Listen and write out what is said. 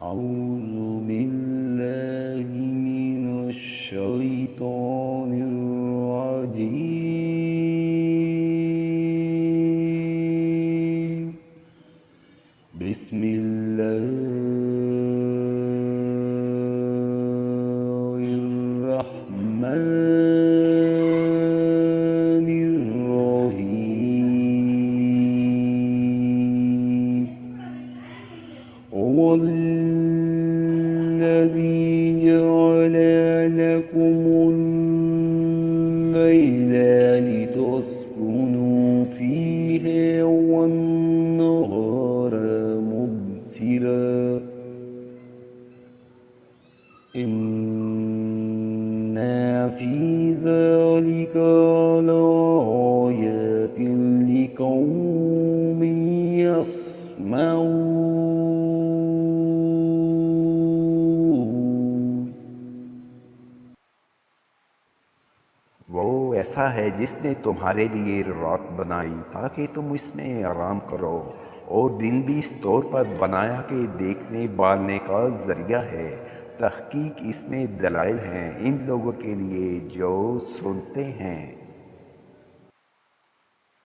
أعوذ بالله من الشيطان الرجيم. بسم الله الرحمن الرحيم. هو الذي جعل لكم الليل لتسكنوا فيه والنهار مبصرا إن في ذلك لآيات لقوم يسمعون. वो ऐसा है जिसने तुम्हारे लिए रात बनाई ताकि तुम इसमें आराम करो, और दिन भी इस तौर पर बनाया कि देखने भालने का जरिया है। तहकीक इसमें दलाइल हैं इन लोगों के लिए जो सुनते हैं।